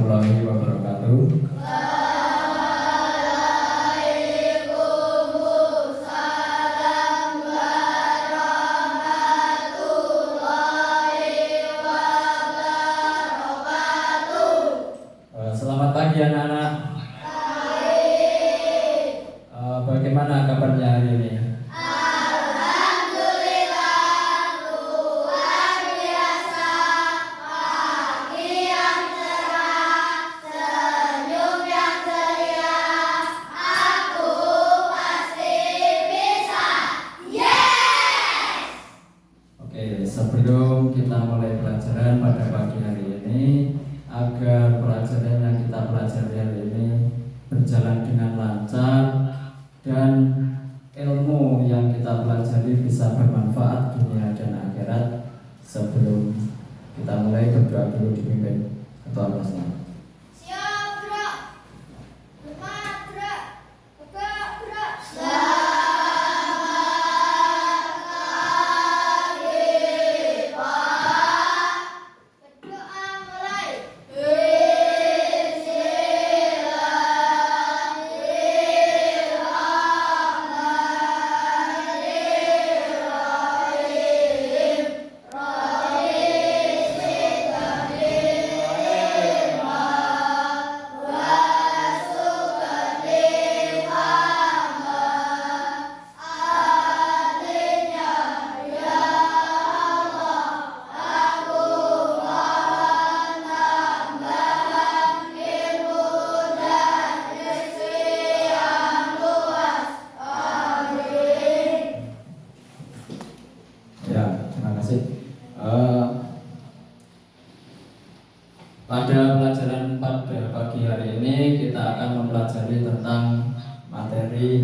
warahmatullahi wabarakatuh. Waalaikumsalam warahmatullahi wabarakatuh. Selamat pagi anak-anak. Bagaimana kabarnya hari ini? Sebelum kita mulai pelajaran pada pagi hari ini, agar pelajaran yang kita pelajari hari ini berjalan dengan lancar dan ilmu yang kita pelajari bisa bermanfaat dunia dan akhirat, sebelum kita mulai berdoa dulu dipimpin ketua kelasnya. Pada pelajaran pada pagi hari ini kita akan mempelajari tentang materi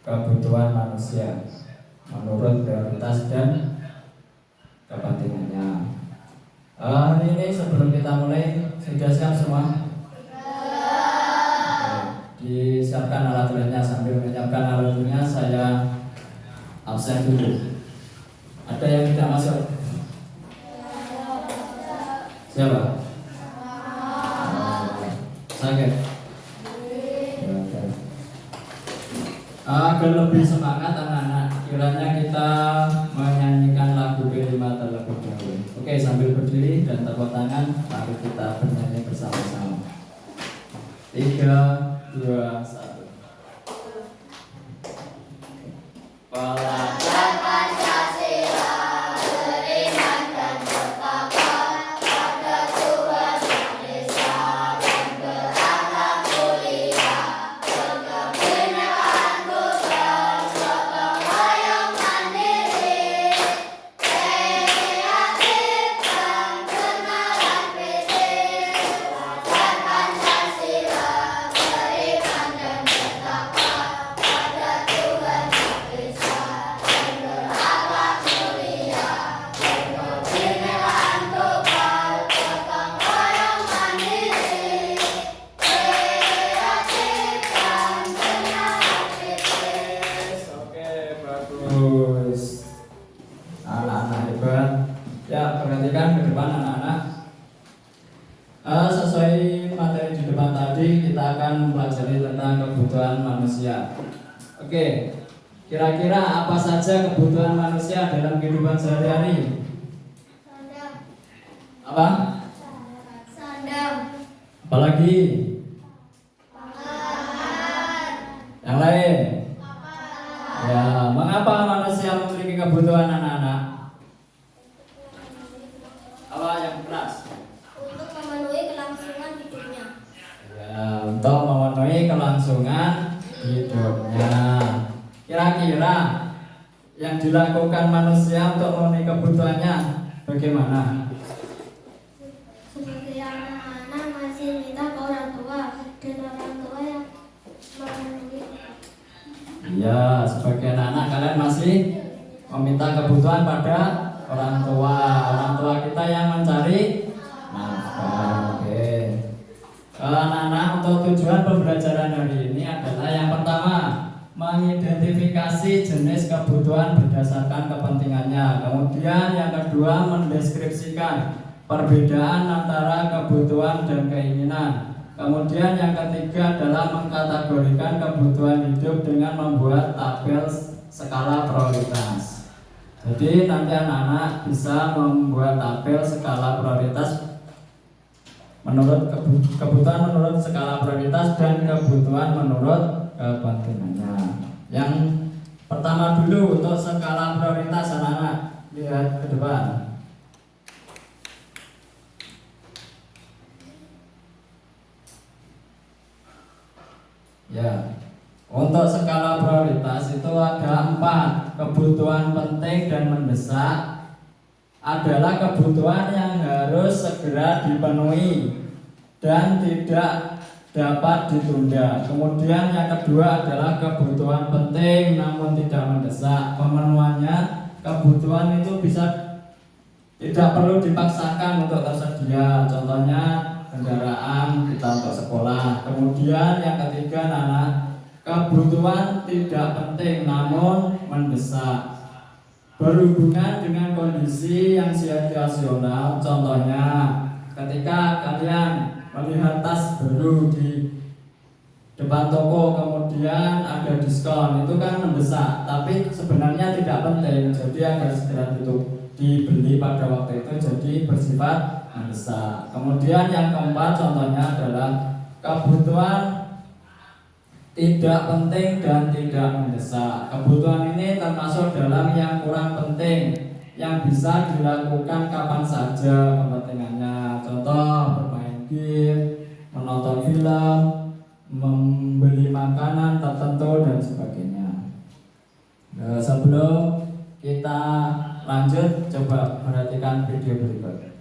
kebutuhan manusia menurut prioritas dan kepentingannya. Hari ini sebelum kita mulai, sudah siap semua? Disiapkan alat tulisnya. Sambil menyiapkan alat tulisnya, saya absen dulu. Ada yang tidak masuk? Siapa? Sakit? Agar lebih semangat anak-anak, kiranya kita menyanyikan lagu B5 terlebih dahulu. Oke, sambil berdiri dan tepuk tangan, mari kita bernyanyi bersama-sama. 3, 2, 1. Pelajar Pancasila beriman dan bertakwa pada Tuhan Yang Esa dan berakhlak mulia, berkebinekaan tunggal, gotong royong mandiri, kreatif dan kenalan kritis. Pelajar Pancasila beriman dan bertakwa pada Tuhan Yang Esa dan berakhlak mulia, berkebinekaan tunggal, gotong royong mandiri, kreatif dan kenalan kritis. Oke, bagus. Anak-anak hebat. Ya, perhatikan ke depan anak-anak. Sesuai materi di depan tadi, kita akan mempelajari tentang kebutuhan manusia. Oke, kira-kira apa saja kebutuhan manusia dalam kehidupan sehari-hari? Apa? Sandang, Apalagi? Yang lain? Ya, mengapa manusia memiliki kebutuhan anak-anak? Apa yang keras? untuk memenuhi kelangsungan hidupnya. Ya, untuk memenuhi kelangsungan hidupnya. Kira-kira yang dilakukan manusia untuk memenuhi kebutuhannya bagaimana? Seperti anak-anak masih minta ke orang tua dan orang tua yang memenuhi. Iya, sebagian anak kalian masih meminta kebutuhan pada orang tua. Orang tua kita yang mencari nafkah. Oke. Anak-anak, untuk tujuan pembelajaran hari ini adalah yang pertama, mengidentifikasi jenis kebutuhan berdasarkan kepentingannya. Kemudian yang kedua, mendeskripsikan perbedaan antara kebutuhan dan keinginan. Kemudian yang ketiga adalah mengkategorikan kebutuhan hidup dengan membuat tabel skala prioritas. Jadi nanti anak-anak bisa membuat tabel skala prioritas menurut kebutuhan menurut skala prioritas dan kebutuhan menurut kepentingannya. Yang pertama dulu untuk skala prioritas, anak-anak lihat ke depan. Ya, untuk skala prioritas itu ada 4. Kebutuhan penting dan mendesak adalah kebutuhan yang harus segera dipenuhi dan tidak dapat ditunda. Kemudian yang kedua adalah kebutuhan penting namun tidak mendesak. Pemenuhannya kebutuhan itu bisa tidak perlu dipaksakan untuk tersedia. Contohnya kendaraan kita untuk sekolah. Kemudian yang ketiga anak, kebutuhan tidak penting namun mendesak, berhubungan dengan kondisi yang situasional. Contohnya ketika kalian melihat tas baru di depan toko kemudian ada diskon, itu kan mendesak tapi sebenarnya tidak penting, jadi agar segera dibeli pada waktu itu, jadi bersifat mendesak. Kemudian yang keempat contohnya adalah kebutuhan tidak penting dan tidak mendesak. Kebutuhan ini termasuk dalam yang kurang penting yang bisa dilakukan kapan saja kepentingannya. Contoh bermain game, menonton film, membeli makanan tertentu dan sebagainya. Nah, sebelum kita lanjut, coba perhatikan video berikut.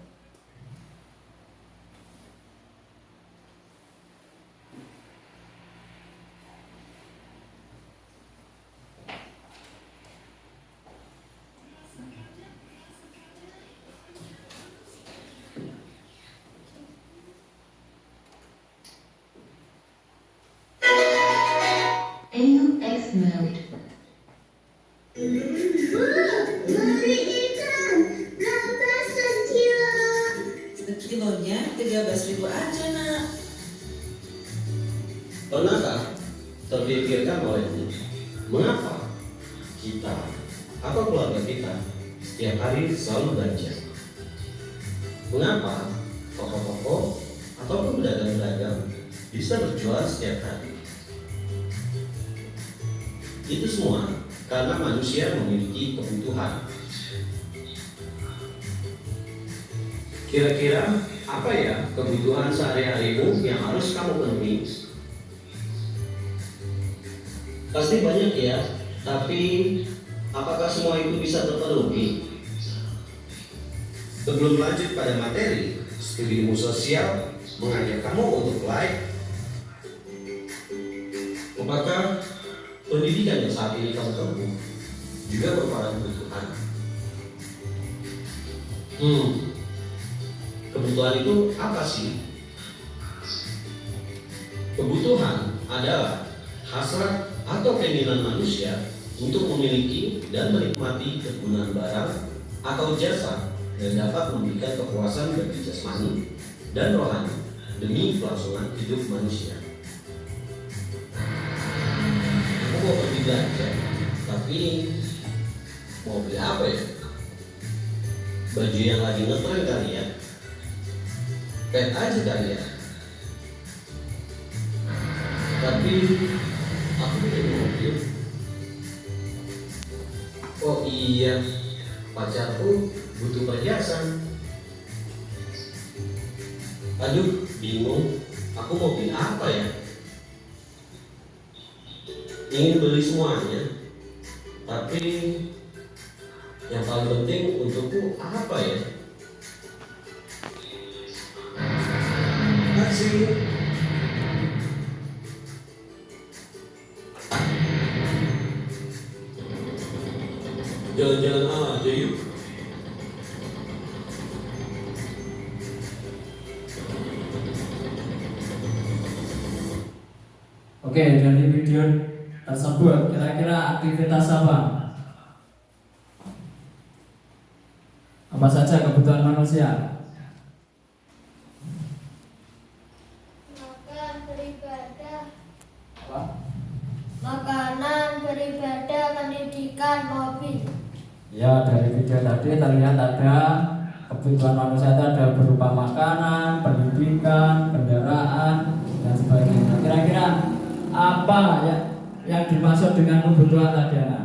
AUX mode. Mari ikan, berapa sekilo? Kilonya 13.000 aja nak. Pernahkah terpikirkan olehmu mengapa kita atau keluarga kita setiap hari selalu belanja? Mengapa toko-toko ataupun pedagang-pedagang bisa berjualan setiap hari? Itu semua karena manusia memiliki kebutuhan. Kira-kira apa ya kebutuhan sehari-harimu yang harus kamu penuhi? Pasti banyak ya, tapi apakah semua itu bisa terpenuhi? Sebelum lanjut pada materi, studi ilmu sosial mengajak kamu untuk like. Apakah pendidikan yang saat ini kamu tempuh juga merupakan kebutuhan? Kebutuhan itu apa sih? Kebutuhan adalah hasrat atau keinginan manusia untuk memiliki dan menikmati kegunaan barang atau jasa yang dapat memberikan kepuasan bagi jasmani dan rohani demi kelangsungan hidup manusia. Aku mau pergi belanja, tapi mau beli apa ya? Baju yang lagi ngetren kali ya? Pet aja kali ya? Tapi aku punya mobil. Oh iya, pacarku butuh perhiasan. Aduh, bingung. Aku mau beli apa ya? Ingin beli semuanya, tapi yang paling penting untukku apa ya? Masih jalan-jalan aja yuk. Oke, dari video tersebut kira-kira aktivitas apa? Apa saja kebutuhan manusia? beribadah, Apa? makanan, beribadah, pendidikan, mobil. Ya, dari video tadi terlihat ada kebutuhan manusia itu ada berupa makanan, pendidikan, kendaraan, dan sebagainya. Kira-kira apa ya yang dimaksud dengan kebutuhan tadi, anak?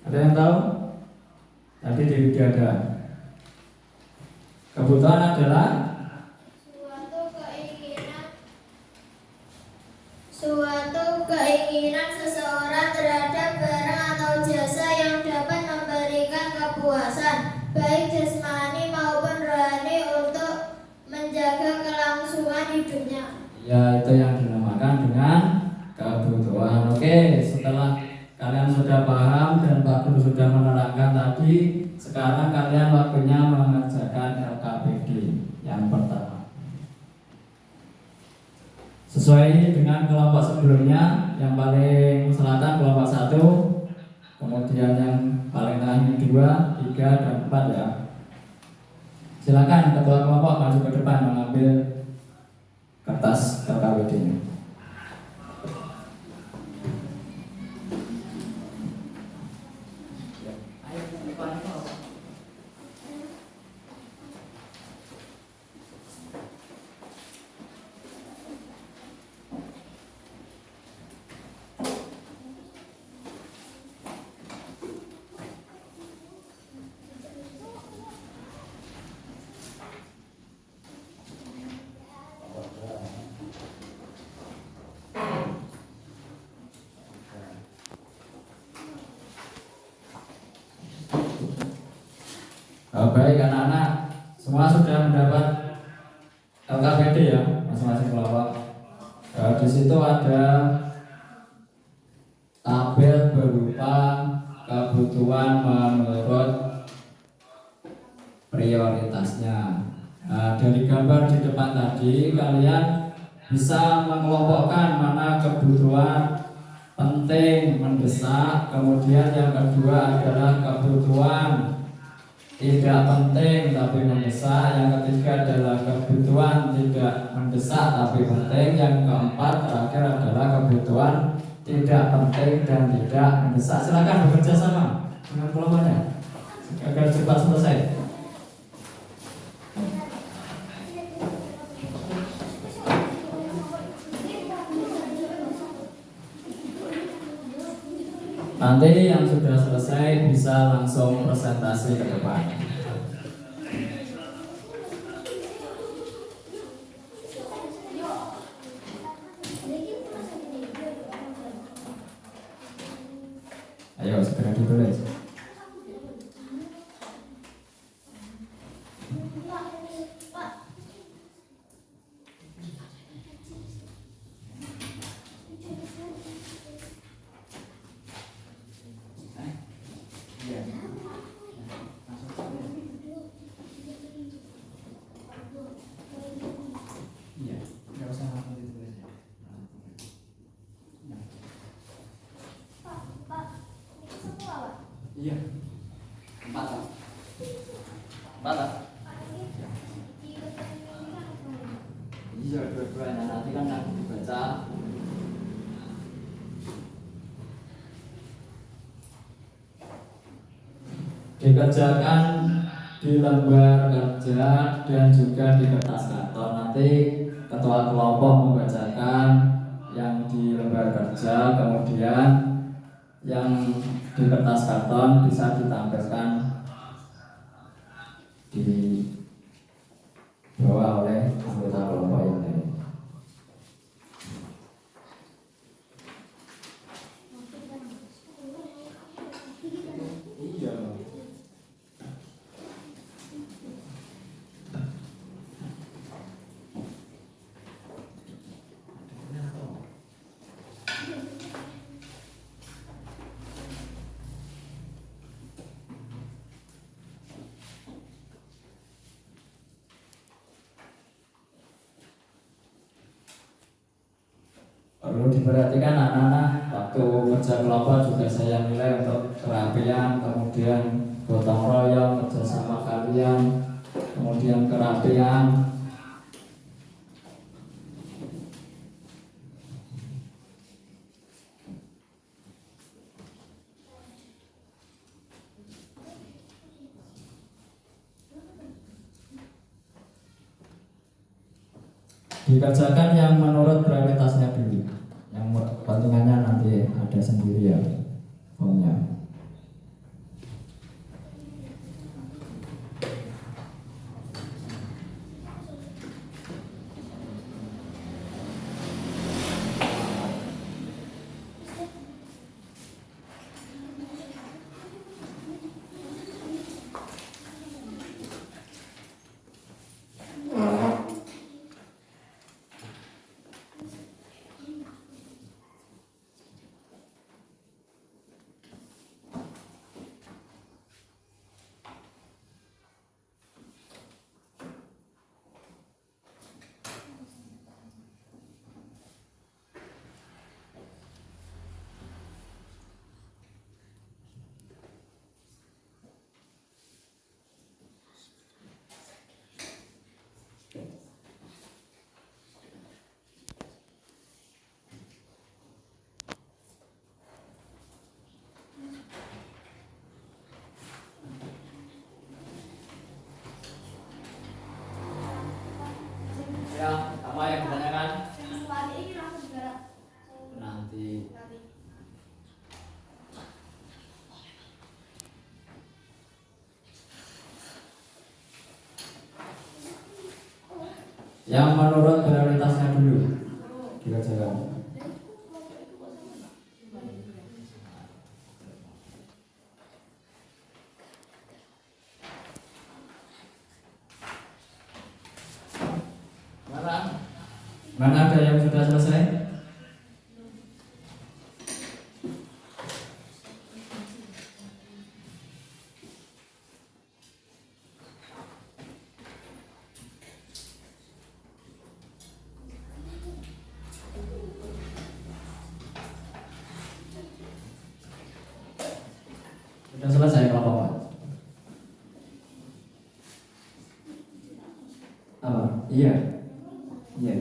Ada yang tahu? Tadi di video ada. Kebutuhan adalah suatu keinginan seseorang terhadap barang atau jasa yang dapat memberikan kepuasan baik jasmani maupun rohani untuk menjaga kelangsungan hidupnya. ya itu yang dinamakan dengan kebutuhan. Oke, setelah kalian sudah paham dan Pak Guru sudah menerangkan tadi, sekarang kalian waktunya mengerjakan LKPD yang pertama. Sesuai dengan kelompok sebelumnya, yang paling selatan kelompok 1, kemudian yang paling tengah ini 2, 3, dan 4 ya. Silakan ketua kelompok maju ke depan mengambil kertas LKPD-nya. Baik anak-anak, semua sudah mendapat LKPD ya masing-masing kelompok. Di situ ada tabel berupa kebutuhan menurut prioritasnya. Nah, dari gambar di depan tadi kalian bisa mengelompokkan mana kebutuhan penting, mendesak, kemudian yang kedua adalah kebutuhan tidak penting tapi mendesak, yang ketiga adalah kebutuhan tidak mendesak tapi penting, yang keempat terakhir adalah kebutuhan tidak penting dan tidak mendesak. Silakan bekerja sama dengan kelompoknya agar cepat selesai. Nanti yang sudah selesai bisa langsung presentasi ke depan. Ayo segera ditulis. Iya, nggak usah langsung ditulis ya. Iya, 4 lah. 4 lah. Iya, dua-dua. Nah, nanti kan akan dibaca. Dikerjakan di lembar kerja dan juga di kertas karton. Nanti ketua kelompok membacakan yang di lembar kerja, kemudian yang di kertas karton bisa ditampilkan di bawah oleh anggota kelompok yang lain. Iya. Perlu diperhatikan anak-anak, waktu kerja kelompok juga saya nilai untuk kerapian, kemudian gotong royong, kerjasama kalian, kemudian kerapian, Dikerjakan yang menurut prioritasnya dulu. Yang kepentingannya nanti ada sendiri ya formnya. Ya, apa yang ditanyakan? Nanti. Yang menurut prioritasnya dulu dikerjakan. Mana ada yang sudah selesai? Sudah selesai kelompok 4. Apa? Iya. Iya.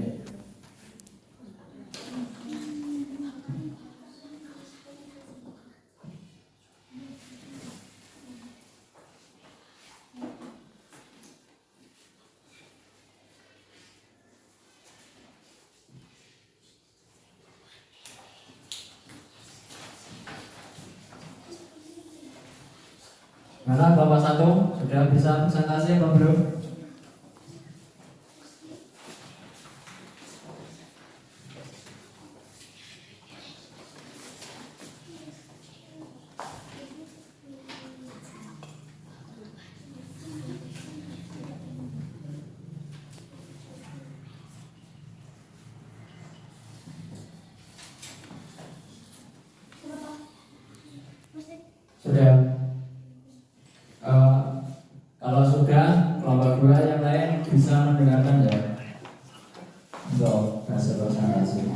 Mana Bapak 1 sudah bisa presentasi apa belum? Sudah. Kalau sudah, kelompok 2 yang lain bisa mendengarkan ya untuk hasil presentasi.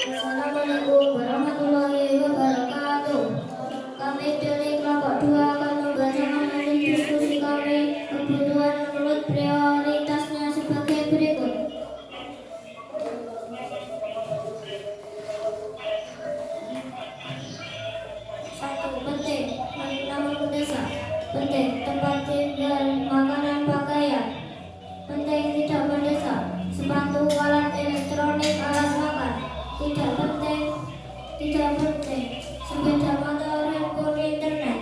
Assalamualaikum warahmatullahi wabarakatuh. Kami dari kelompok 2 akan membacakan hasil diskusi kami kebutuhan menurut prioritasnya sebagai berikut. 1. Penting menabung desa. Penting tempat tinggal, makanan, pakaian. Penting tidak mendesak. Sepatu, alat elektronik, alat makan. Tidak penting. Sepeda motor, handphone, internet.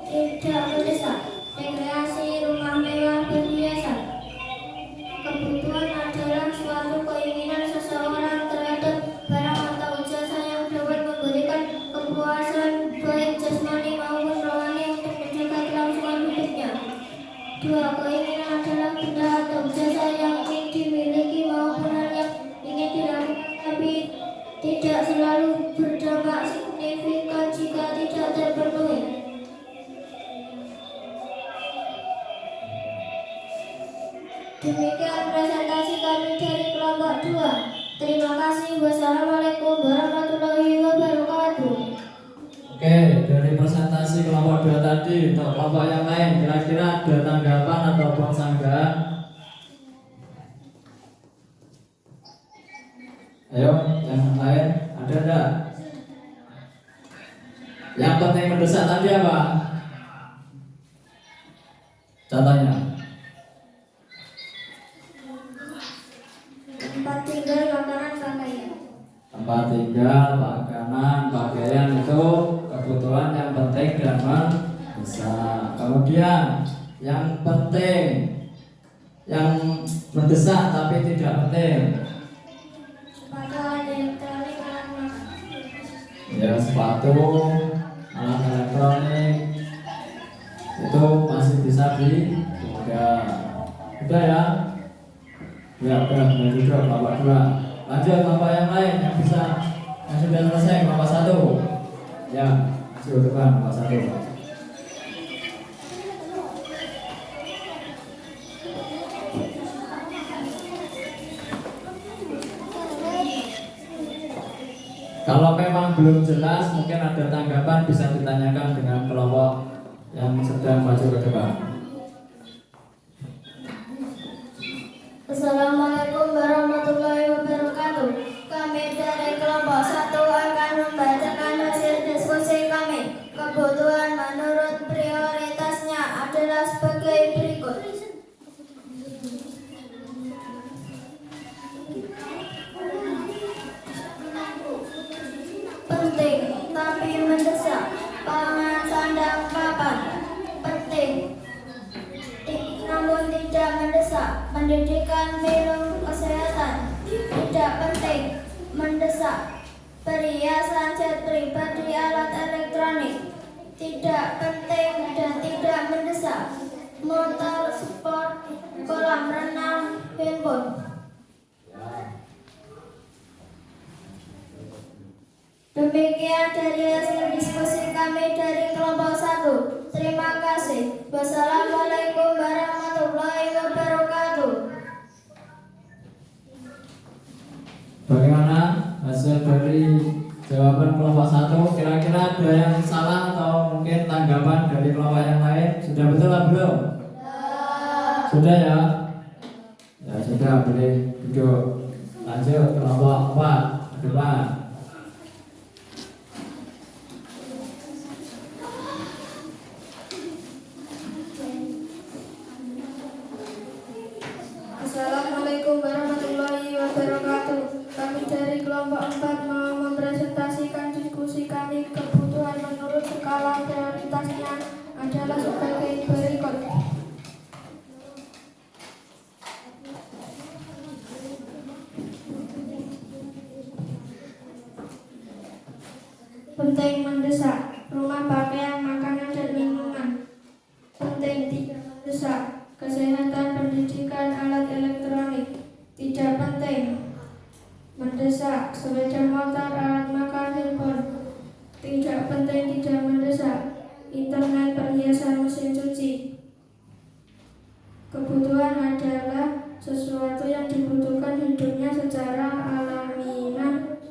Tidak mendesak. Rekreasi, rumah mewah, perhiasan. Kebutuhan adalah suatu keinginan seseorang terhadap barang atau jasa yang dapat memberikan kepuasan baik jasmani maupun rohani untuk menjaga kelangsungan hidupnya. 2. Keinginan adalah benda atau jasa yang ingin dimiliki maupun hal yang ingin dilakukan tapi tidak selalu berdampak signifikan jika tidak terpenuhi. Demikian presentasi kami dari kelompok 2. Terima kasih. Wassalamualaikum warahmatullahi wabarakatuh. Oke, dari presentasi kelompok 2 tadi. Untuk kelompok yang lain, kira-kira ada tanggapan ataupun sanggahan? Ayo, yang lain ada enggak? Yang penting mendesak tadi apa? Contohnya Tempat tinggal, makanan, pakaian. tempat tinggal, makanan, pakaian itu kebutuhan yang penting dan mendesak. Kemudian yang penting, yang mendesak tapi tidak penting. Sepatu, elektronik, alat makan. Ya, sepatu, alat elektronik itu masih bisa ditunda. Udah ya? Ya udah, juga kelompok 2. Lanjut kelompok yang lain yang bisa, yang sudah selesai kelompok 1. Ya, masih depan kelompok 1. Kalau memang belum jelas, mungkin ada tanggapan bisa ditanyakan dengan kelompok yang sedang maju ke depan. Assalamualaikum warahmatullahi wabarakatuh. Kami dari kelompok 1 akan membacakan hasil diskusi kami. Kebutuhan menurut prioritasnya adalah sebagai berikut. Penting tapi mendesak, pangan, sandang, papan. Penting namun tidak mendesak, pendidikan, minum, kesehatan. Tidak penting, mendesak, perhiasan, jet pribadi, alat elektronik. Tidak penting dan tidak mendesak, motor sport, kolam renang, handphone. Demikian dari hasil diskusi kami dari kelompok 1. Terima kasih. Wassalamualaikum warahmatullahi wabarakatuh. Bagaimana hasil dari jawaban kelompok 1? Kira-kira ada yang salah atau mungkin tanggapan dari kelompok yang lain? Sudah betul atau belum? Sudah ya? Ya sudah, boleh duduk. Lanjut kelompok 4 ke depan. Assalamualaikum warahmatullahi wabarakatuh. Kami dari kelompok 4 mau mempresentasikan diskusi kami. Kebutuhan menurut skala prioritasnya adalah sebagai berikut. Penting mendesak, rumah, pakaian, makanan, dan minuman. Penting tidak mendesak, kesehatan, pendidikan, alat elektronik. Tidak penting mendesak, sepeda motor, alat makan, handphone. Tidak penting tidak mendesak, internet, perhiasan, mesin cuci. Kebutuhan adalah sesuatu yang dibutuhkan hidupnya secara alamiah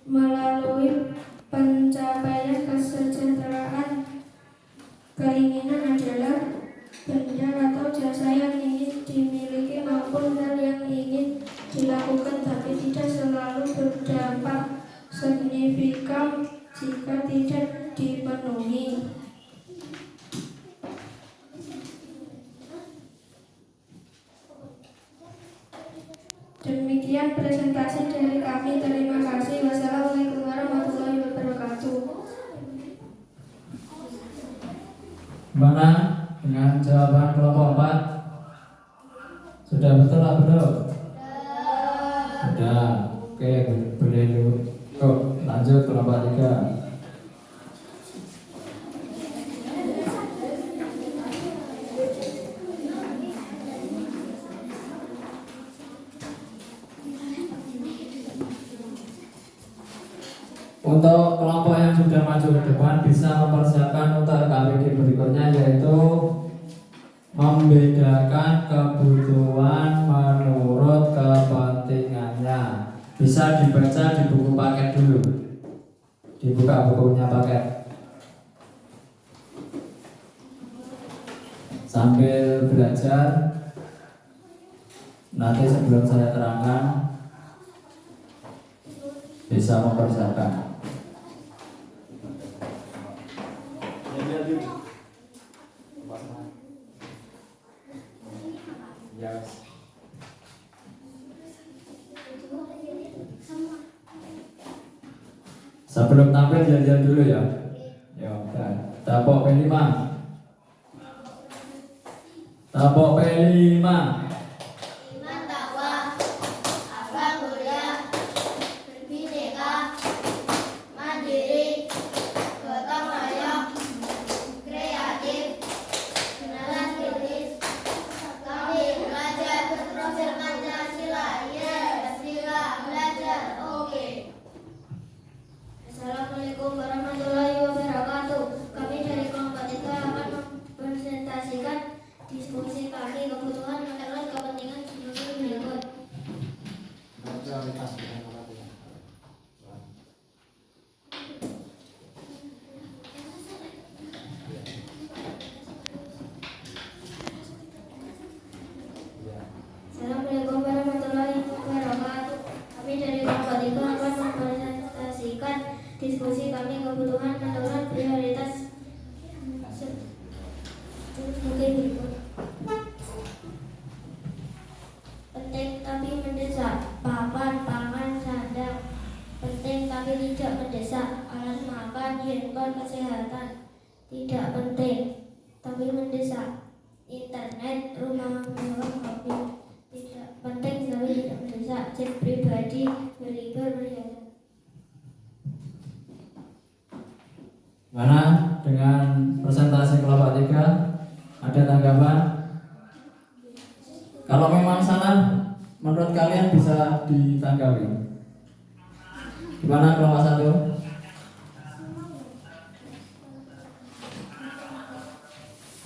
melalui pencapaian kesejahteraan. Keinginan adalah benda atau jasa yang ingin dimiliki maupun hal yang ingin dilakukan, tapi tidak selalu berdampak signifikan jika tidak dipenuhi. Demikian presentasi dari kami. Terima kasih. Wassalamualaikum warahmatullahi wabarakatuh. Gimana dengan jawaban kelompok 4? Sudah betul atau belum? Sudah. Oke, boleh dulu. Lanjut kelompok 3. Untuk kelompok yang sudah maju ke depan bisa mempersiapkan untuk KWG berikutnya, yaitu membedakan kebutuhan menurut kepentingannya. Bisa dibaca di buku paket dulu. Dibuka bukunya paket. sambil belajar. Nanti sebelum saya terangkan bisa mempersiapkan. Sebelum tampil jalan dulu ya. Ya, tapok P5. Tapok P5. Iman takwa, abang mulia, berbineka, mandiri, gotong royong, kreatif, kenalan kritis. Kami belajar berprofil Pancasila. Yes, sila belajar. Oke. Assalamualaikum warahmatullahi wabarakatuh. Kami dari kelompok 3 akan mempresentasikan diskusi kami kebutuhan menurut kepentingan sebagai berikut. Assalamualaikum warahmatullahi wabarakatuh. Kami dari kelompok 3 akan mempresentasikan diskusi kami kebutuhan menurut prioritas sebagai berikut. Penting tapi mendesak, papan, pangan, sandang. Penting tapi tidak mendesak, alat makan, handphone, kesehatan. Tidak penting tapi mendesak, internet, rumah mewah, mobil. Tidak penting tapi tidak mendesak, jet pribadi, berlibur, berjalan. Mana dengan presentasi kelompok 3? Ada tanggapan? Kalau memang salah, menurut kalian bisa ditanggapi. Gimana kelompok 1?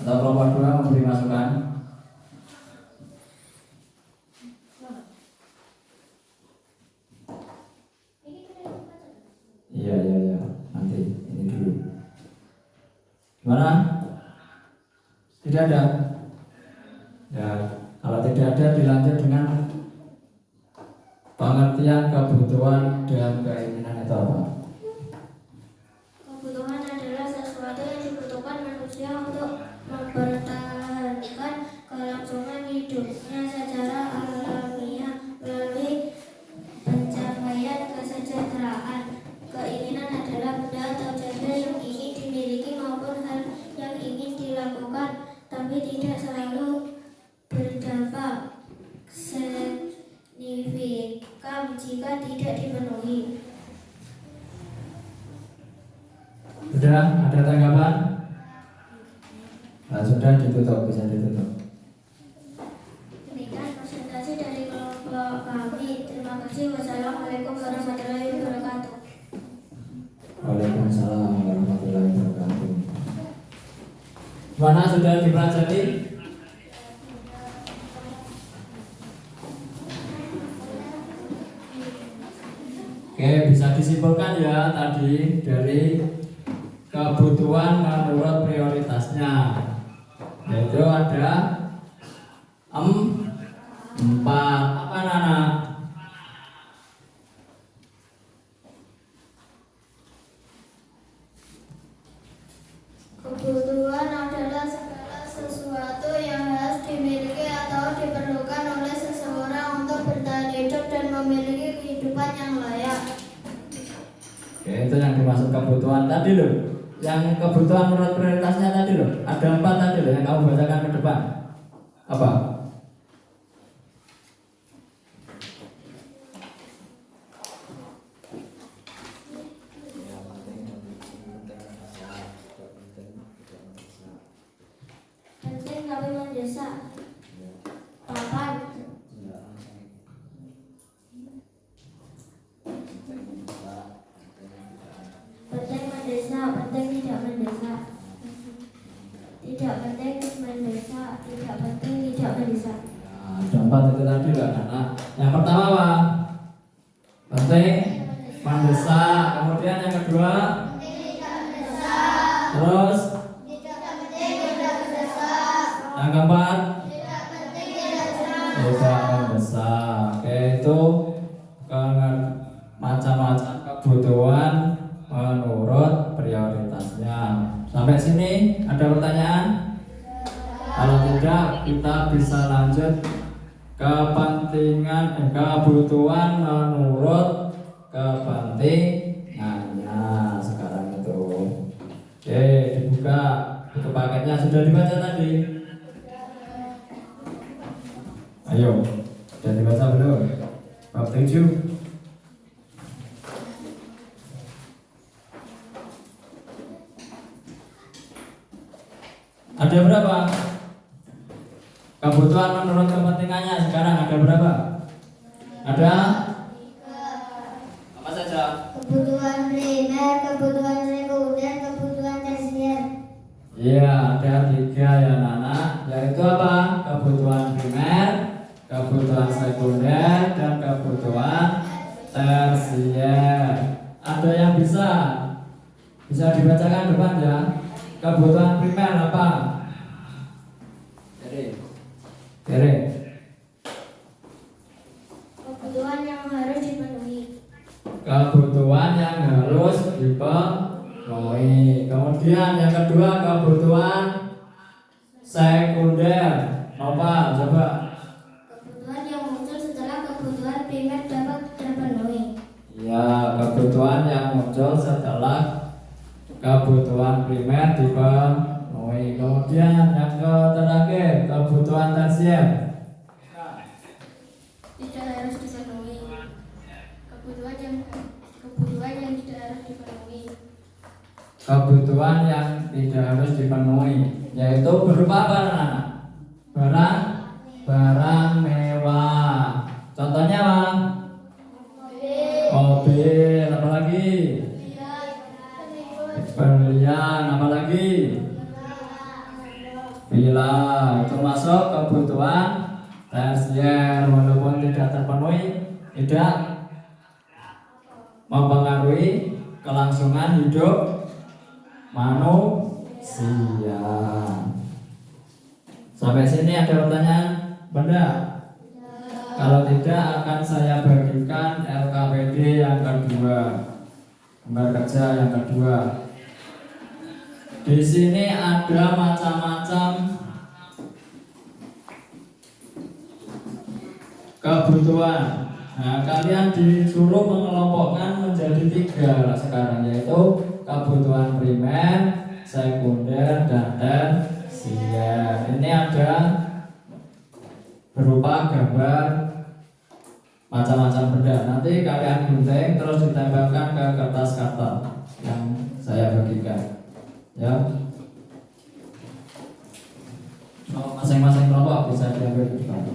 Atau kelompok 2 memberi masukan? Iya, nanti ini dulu. Gimana? Tidak ada? Ya, kalau tidak ada dilanjut dengan pengertian kebutuhan dan keinginan itu apa? Kebutuhan adalah sesuatu yang dibutuhkan manusia untuk mempertahankan kelangsungan hidupnya secara alamiah melalui pencapaian kesejahteraan. Keinginan adalah benda atau jasa yang ingin dimiliki maupun hal yang ingin dilakukan, tapi tidak selalu berdampak signifikan jika tidak dipenuhi. Sudah ada tanggapan? Nah, sudah ditutup, bisa ditutup. Demikian presentasi dari kelompok kami. Terima kasih. Wassalamualaikum warahmatullahi wabarakatuh. Waalaikumsalam warahmatullahi wabarakatuh. Mana sudah dipelajari? Oke, bisa disimpulkan ya tadi dari kebutuhan menurut prioritasnya, yaitu ada 4. Apa Nana? Kebutuhan adalah segala sesuatu yang harus dimiliki atau diperlukan oleh seseorang untuk bertahan hidup dan memiliki kehidupan yang layak. Oke, itu yang dimaksud kebutuhan tadi loh. Yang kebutuhan menurut prioritasnya tadi loh. Ada 4 tadi loh yang kamu bacakan ke depan. Apa? Penting tapi mendesak. Papan. Penting mendesak, penting tidak mendesak. Tidak penting mendesak, tidak penting tidak mendesak. Nah, ada 4 itu tadi loh anak. Yang pertama apa? Penting, mendesak. Kemudian yang kedua, terus yang Ya, sampai sini ada pertanyaan? Kalau tidak, kita bisa lanjut kebutuhan menurut kepentingannya sekarang itu. Oke, dibuka buku paketnya, sudah dibaca tadi? Ayo, sudah dibaca belum? Bab 7. Ada berapa? Kebutuhan menurut kepentingannya sekarang ada berapa? Ada? Apa saja? Kebutuhan primer, kebutuhan sekunder, kebutuhan tersier. Iya, ada 3 ya anak, yaitu apa? Kebutuhan primer, kebutuhan sekunder, dan kebutuhan tersier. Ada yang bisa dibacakan depan ya? Kebutuhan primer apa? Kere. Kebutuhan yang harus dipenuhi. Kebutuhan yang harus dipenuhi. Kemudian yang kedua kebutuhan sekunder. Apa? Coba. Kebutuhan yang muncul setelah kebutuhan primer dapat terpenuhi. Ya, kebutuhan yang muncul setelah kebutuhan primer dipenuhi. Kemudian yang terakhir kebutuhan tersier. Tidak harus dipenuhi. Kebutuhan yang tidak harus dipenuhi. Kebutuhan yang tidak harus dipenuhi, yaitu berupa apa anak? Barang mewah. Contohnya apa? Mobil, apa lagi? Berlian, apa lagi? Villa. Itu masuk kebutuhan tersier, walaupun tidak terpenuhi, tidak mempengaruhi kelangsungan hidup manusia. Sampai sini ada pertanyaan, Benda? Kalau tidak akan saya bagikan LKPD yang kedua, gambar kerja yang kedua. Di sini ada macam-macam kebutuhan. Nah, kalian disuruh mengelompokkan menjadi 3 sekarang, yaitu kebutuhan primer, sekunder, dan tersier. Ini ada berupa gambar macam-macam benda. Nanti kalian gunting terus ditempelkan ke kertas karton yang saya bagikan. Ya. Masing-masing kelompok bisa diambil di depan.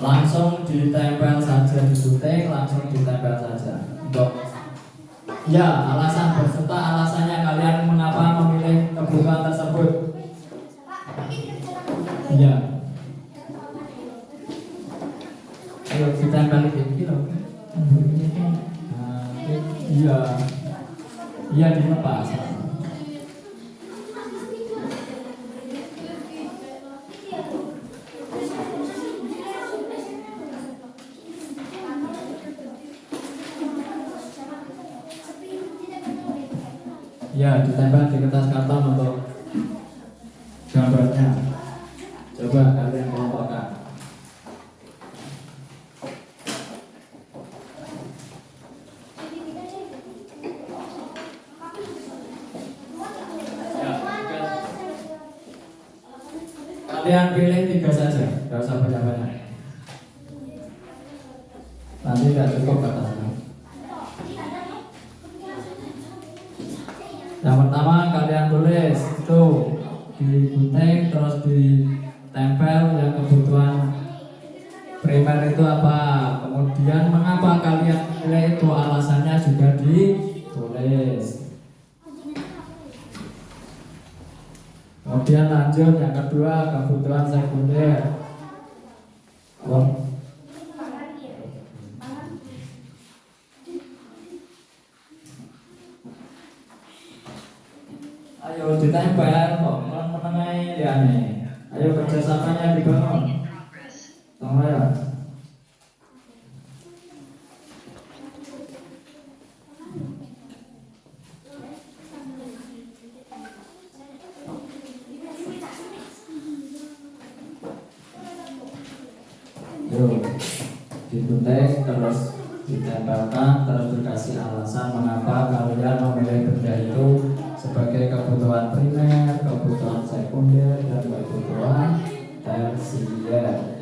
Langsung ditempel saja, digunting langsung ditempel saja. Untuk ya, alasan berserta alasannya kalian mengapa memilih kebutuhan tersebut. Ya. Ayo ditempel ini loh. Iya. Iya dilepas. Ya, ditempel di kertas karton untuk gambarnya. Coba kalian kelompokkan. Ya, kalian pilih 3 saja, tidak usah banyak-banyak. Nanti tidak cukup kertasnya. Yang pertama kalian tulis itu digunting terus ditempel yang kebutuhan primer itu apa, kemudian mengapa kalian pilih itu, alasannya juga ditulis. Kemudian lanjut yang kedua kebutuhan sekunder. Ayo ditempel kok menengai liane. Ayo kerjasamanya dibangun. Tolong ya. Yuk, digunting terus ditempelkan terus dikasih alasan mengapa kalian memilih benda itu sebagai kebutuhan primer, kebutuhan sekunder, dan kebutuhan tersier.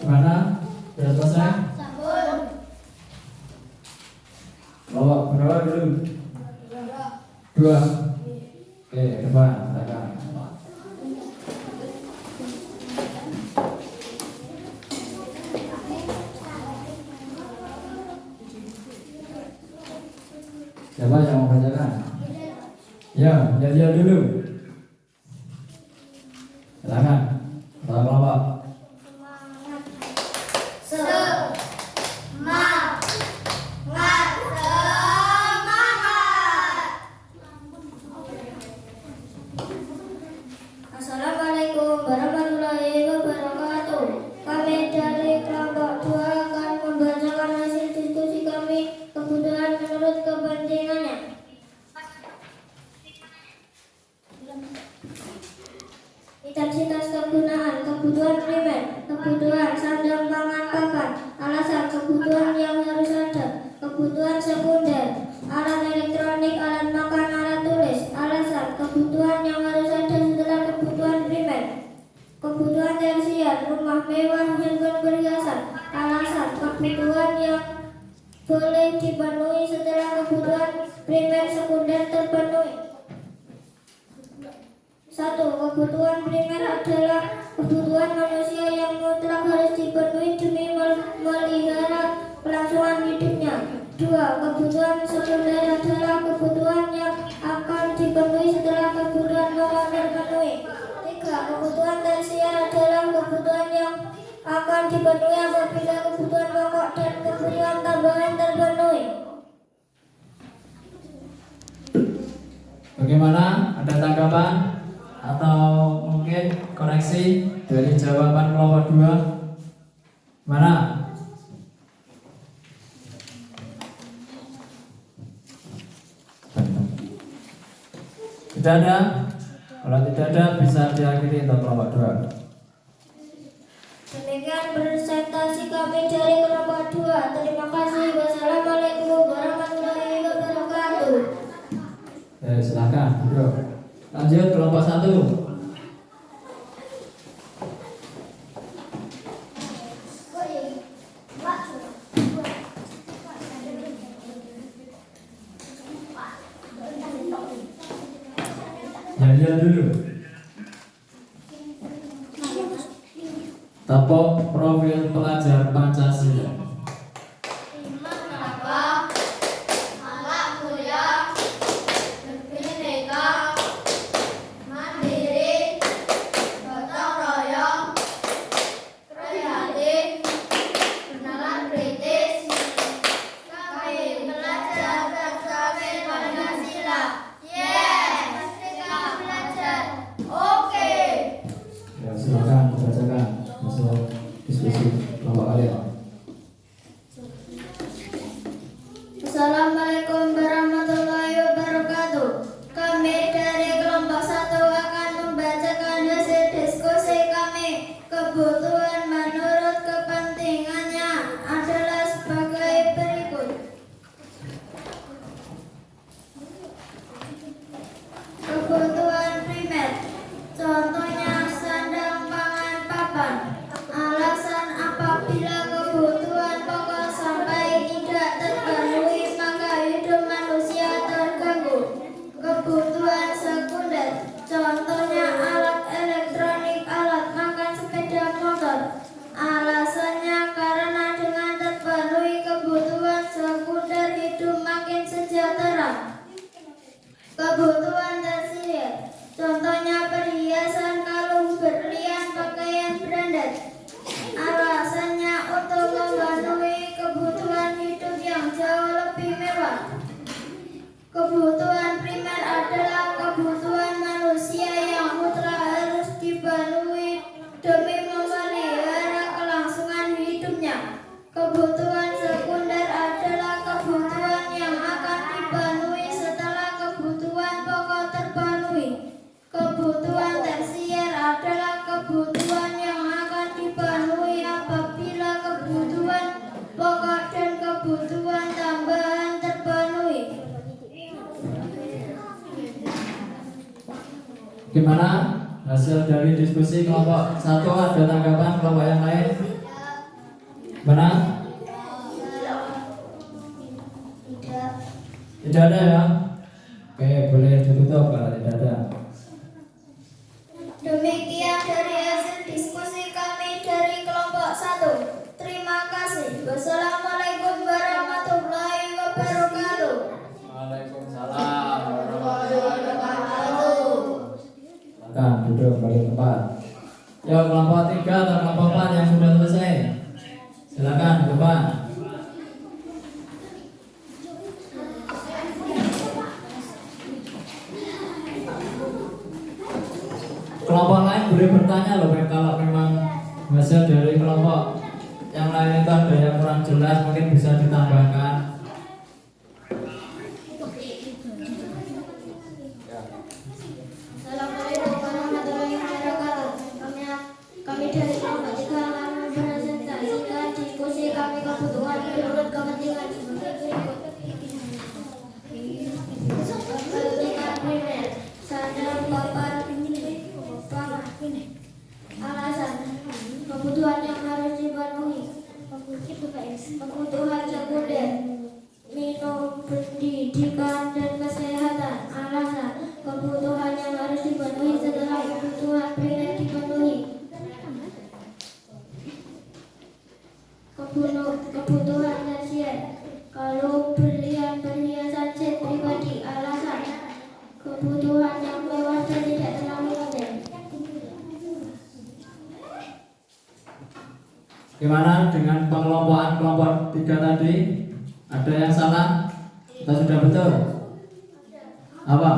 Mana? 2. Oke, depan, silakan. Siapa yang mau bacakan? Ya, dia dulu. Silakan. Kelompok. Assalamualaikum warahmatullahi wabarakatuh. Kami dari kelompok 2 akan membacakan hasil diskusi kami kebutuhan menurut kepentingannya. Intensitas kegunaan, kebutuhan primer, kebutuhan sandang pangan pakan, alasan kebutuhan yang harus ada, kebutuhan sekunder, alat elektronik, alat makan, alat tulis, alasan kebutuhan yang harus ada setelah kebutuhan primer, kebutuhan tersier, rumah mewah, handphone perhiasan, alasan kebutuhan yang boleh dipenuhi setelah kebutuhan primer sekunder terpenuhi. 1. Kebutuhan primer adalah kebutuhan manusia yang mutlak harus dipenuhi demi melihara kelangsungan hidupnya. 2. Kebutuhan sekunder adalah kebutuhan yang akan dipenuhi setelah kebutuhan pokok terpenuhi. 3. Kebutuhan tersier adalah kebutuhan yang akan dipenuhi apabila kebutuhan pokok dan kebutuhan tambahan terpenuhi. Bagaimana? Ada tanggapan? Atau mungkin koreksi dari jawaban kelompok 2? Mana? Tidak ada? Kalau tidak ada bisa diakhiri untuk kelompok 2. Demikian presentasi kami dari kelompok 2. Terima kasih. Wassalamualaikum warahmatullahi wabarakatuh. Silakan, bro. Lanjut kelompok 1. Ya dulu. Tepuk profil pelajar Pancasila. Silakan bacakan hasil diskusi kelompok kalian. Assalamualaikum warahmatullahi wabarakatuh. Kami dari kelompok 1 akan membacakan hasil diskusi kami. Kebutuhan menurut kepentingannya adalah sebagai berikut. Kebutuhan primer, contohnya sandang pangan papan. Alasan apabila kebutuhan pokok sampai tidak terpenuhi maka hidup manusia terganggu. Kebutuhan sekunder, contohnya alat elektronik, alat makan, sepeda motor. Alasannya karena dengan terpenuhi kebutuhan sekunder hidup makin sejahtera. Kebutuhan tersier, contohnya perhiasan, kalung, berlian, pakaian branded. Alasannya untuk memenuhi kebutuhan hidup yang jauh lebih mewah. Kebutuhan primer adalah kebutuhan manusia yang mutlak harus dipenuhi demi memelihara kelangsungan hidupnya. Kebutuhan sekunder adalah kebutuhan yang akan dipenuhi setelah kebutuhan pokok terpenuhi. Kebutuhan tersier adalah kebutuhan yang akan dipenuhi apabila kebutuhan pokok dan kebutuhan tambahan terpenuhi. Gimana hasil dari diskusi kelompok 1? Ada tanggapan kelompok yang lain? Mana? Tidak ada ya? Oke, boleh Ya kelompok 3 atau kelompok 4 yang sudah selesai. Silakan ke depan. Kelompok lain boleh bertanya loh, kalau memang hasil dari kelompok yang lain itu ada yang kurang jelas, mungkin bisa ditambahkan. Assalamualaikum warahmatullahi wabarakatuh. Kami dari kelompok 3 akan mempresentasikan diskusi kami kebutuhan menurut kepentingan sebagai berikut. Kepentingan primer, sadar papan, alasan, kebutuhan yang harus dipenuhi, kebutuhan sekunder, minum, pendidikan dan kesehatan, alasan, kebutuhan yang harus dipenuhi setelah kebutuhan primer dipenuhi, kebutuhan tersier, kalau perhiasan set pribadi, alasan, kebutuhan yang mewah dan tidak terlalu modern. Gimana dengan pengelompokan kelompok 3 tadi? Ada yang salah? Atau sudah betul? Apa?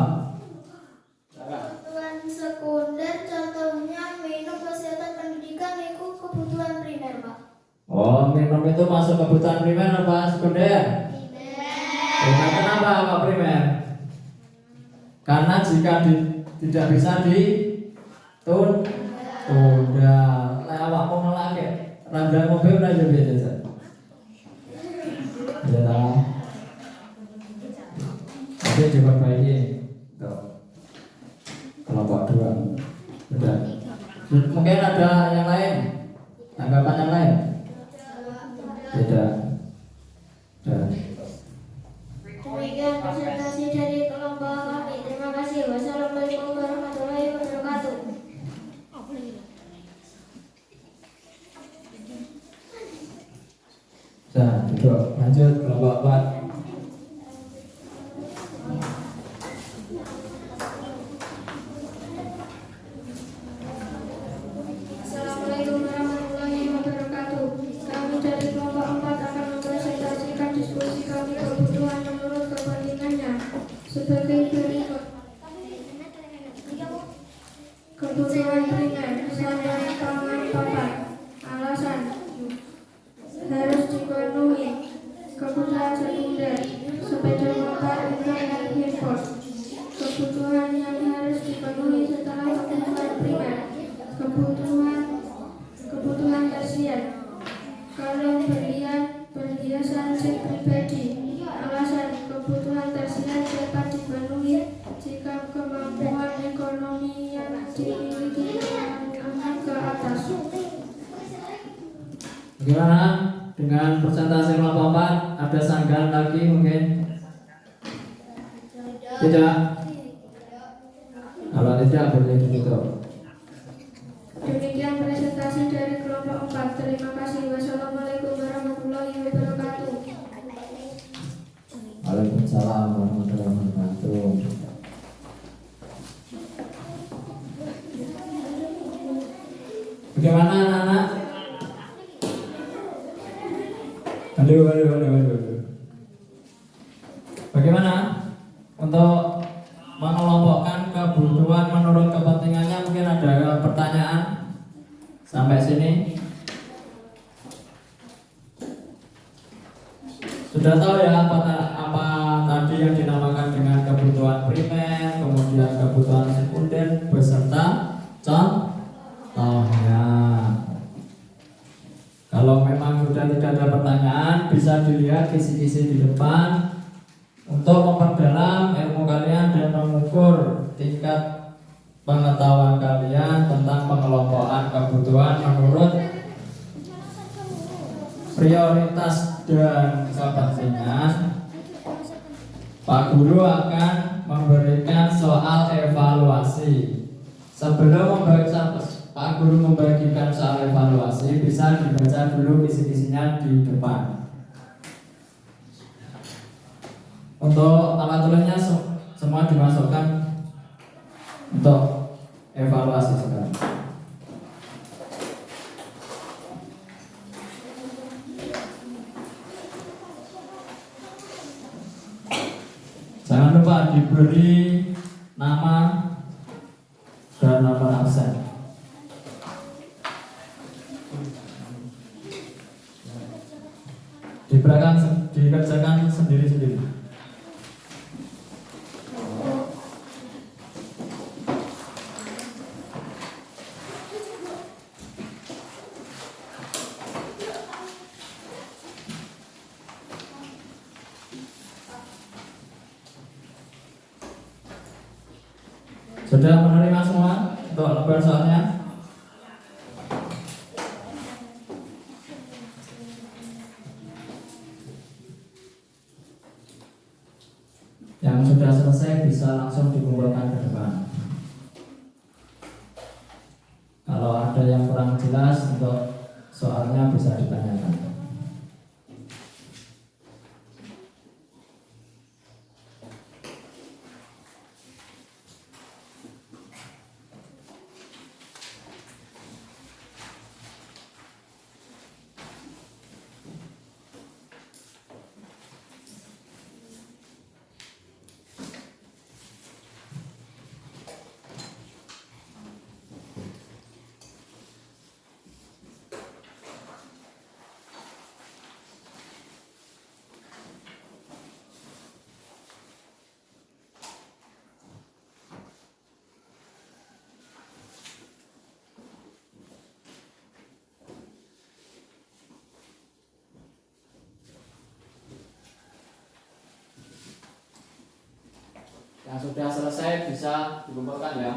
Kebutuhan sekunder contohnya minum, kesehatan, pendidikan itu kebutuhan primer, Pak. Oh, minum itu masuk kebutuhan primer apa sekunder? Primer. Kenapa Pak primer? Karena jika tidak bisa ditunda, awakmu ngelake randa mobil aja biasa saja. Ya tahu. Oke, diperbaiki. Tuh. Kelompok 2. Sudah. Mungkin ada yang lain? Tanggapan yang lain? Tidak. Sudah. Demikian presentasi dari kelompok kami. Terima kasih. Wassalamualaikum warahmatullahi wabarakatuh. Nah, duduk. Lanjut kelompok 4. Assalamualaikum warahmatullahi wabarakatuh. Kami dari kelompok 4 akan mempresentasikan diskusi kami kebutuhan menurut kepentingannya sebagai berikut. Kebutuhan primer, sadar pangan papan, alasan harus dipenuhi. Kebutuhan sekunder, sepeda motor, internet, handphone. Kebutuhan yang harus dipenuhi setelah kebutuhan primer. Kebutuhan tersier, kalau perhiasan set pribadi, alasan kebutuhan tersier dapat dipenuhi jika kemampuan ekonomi yang dimiliki menengah ke atas. Bagaimana dengan presentasi kelompok 4? Ada sanggahan lagi mungkin? Tidak. Kalau tidak boleh ditutup. Demikian presentasi dari kelompok 4. Terima kasih. Wassalamualaikum warahmatullahi wabarakatuh. Waalaikumsalam warahmatullahi wabarakatuh. Bagaimana anak-anak? Aduh. Bagaimana untuk mengelompokkan kebutuhan menurut kepentingannya? Mungkin ada pertanyaan sampai sini. Sudah tahu ya apa tadi yang dinamakan dengan kebutuhan primer, kemudian kebutuhan sekunder beserta contohnya. Kalau memang sudah tidak ada pertanyaan, bisa dilihat kisi-kisi di depan untuk memperdalam ilmu kalian dan mengukur tingkat pengetahuan kalian tentang pengelompokan kebutuhan menurut prioritas dan kepentingan. Pak Guru akan memberikan soal evaluasi. Sebelum Pak Guru membagikan soal evaluasi, bisa dibaca dulu kisi-kisinya di depan. Untuk alat tulisnya semua dimasukkan untuk evaluasi sekarang. akan diberi nama dan nomor absen. Dikerjakan sendiri-sendiri. Sudah menerima semua untuk lembar soalnya? Yang sudah selesai bisa langsung dikumpulkan ke depan. Kalau ada yang kurang jelas untuk soalnya bisa ditanyakan. Yang sudah selesai bisa dikumpulkan ya.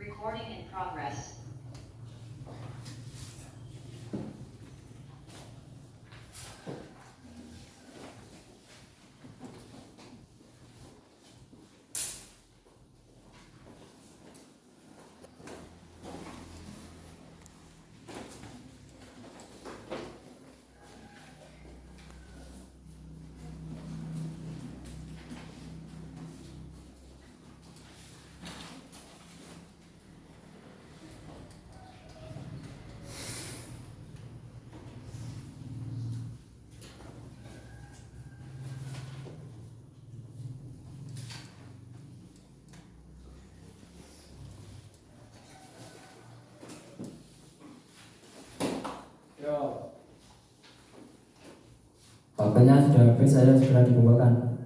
Recording in progress. Waktunya sudah habis, saya segera dikumpulkan.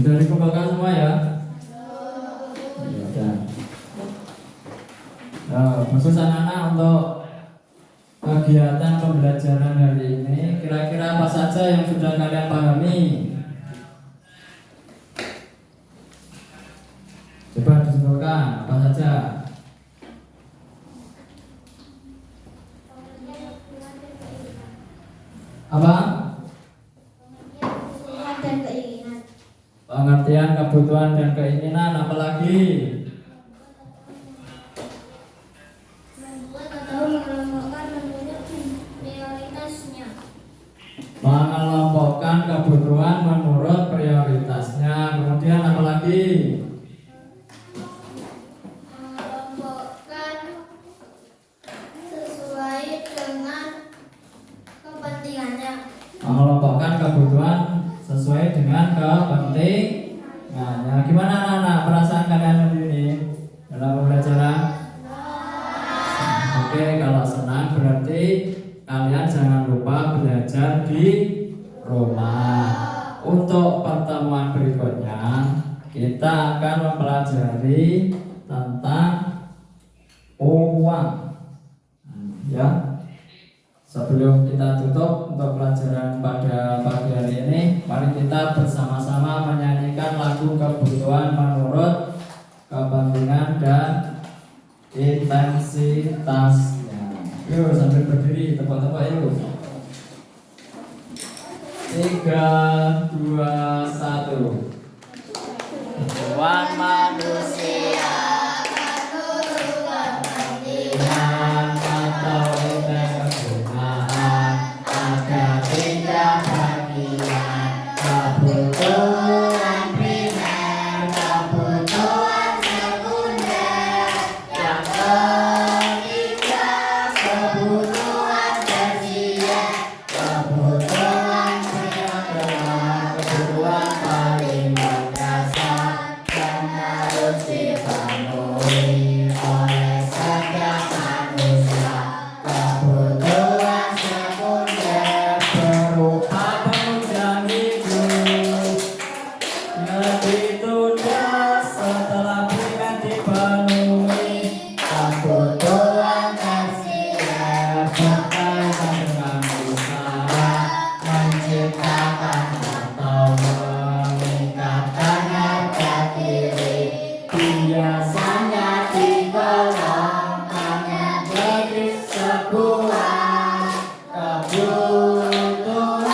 Sudah dikumpulkan semua ya? Ya. Khusus anak-anak untuk kegiatan pembelajaran hari ini, kira-kira apa saja yang sudah kalian pahami? Coba disebutkan apa saja. Apa? Semangat dan keinginan. kebutuhan dan keinginan, apalagi membuat atau mengelompokkan menurut prioritasnya. mengelompokkan kebutuhan menurut prioritasnya. Kemudian apalagi? Mengelompokkan sesuai dengan kepentingannya. Mengelompokkan kebutuhan sesuai dengan kepentingannya. Gimana anak-anak perasaan kalian ini dalam pembelajaran? Oke, kalau senang berarti kalian jangan lupa belajar di rumah. Untuk pertemuan berikutnya kita akan mempelajari tentang uang. Ya. Sebelum kita tutup untuk pelajaran pada pagi hari ini, mari kita bersama-sama menyanyikan lagu kebutuhan menurut kepentingan dan intensitasnya. Yuk sambil berdiri, tepuk-tepuk yuk. 3, 2, 1. Kebutuhan manusia kepentingan atau kegunaan ada 3 bagian: kebutuhan primer, kebutuhan sekunder, yang ketiga kebutuhan tersier. Kebutuhan adalah kebutuhan paling mendasar dan harus dipenuhi oleh setiap manusia. Kebutuhan sekunder berupa penunjang hidup yang ditunda setelah primer dipenuhi. Kebutuhan tersier berkaitan dengan usaha menciptakan atau meningkatkan harga diri, biasanya digolongkannya jadi sebuah kebutuhan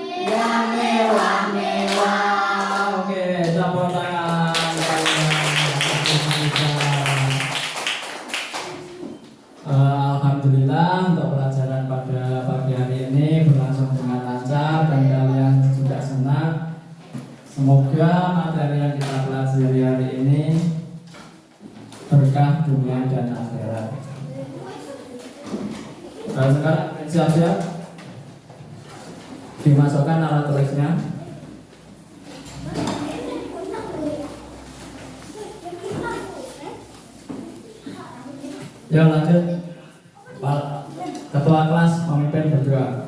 yang mewah-mewah. Oke, tepuk tangan. Alhamdulillah untuk pelajaran pada pagi hari ini berlangsung dengan lancar dan kalian juga senang. Semoga materi yang kita pelajari hari ini berkah dunia dan akhirat. Sekarang siap-siap dimasukkan alat tulisnya. Ya lanjut. Pak Ketua kelas memimpin berdoa.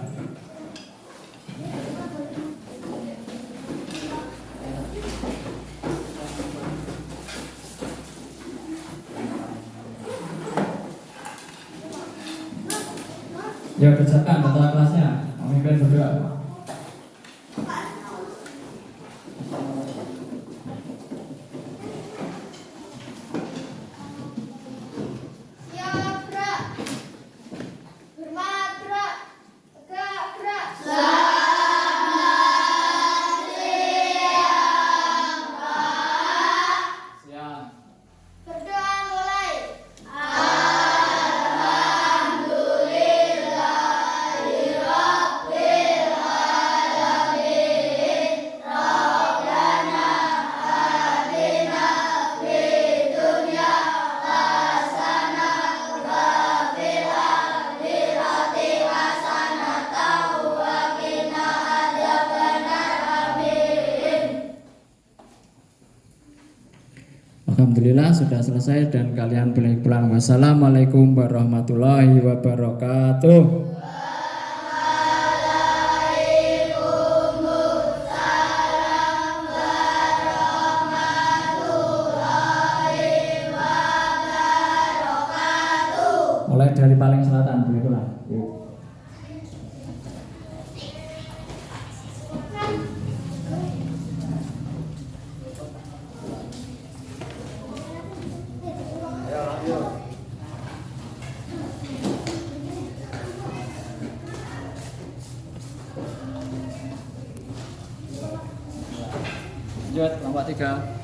Ya kerjakan ketua kelasnya memimpin berdoa. Siap, gerak. Hormat, gerak. Tegak, gerak. Siap. Berdoa mulai. Alhamdulillah sudah selesai dan kalian boleh pulang. Wassalamualaikum warahmatullahi wabarakatuh. Mulai dari paling selatan boleh pulang. Yuk. Lanjut, kelompok 3.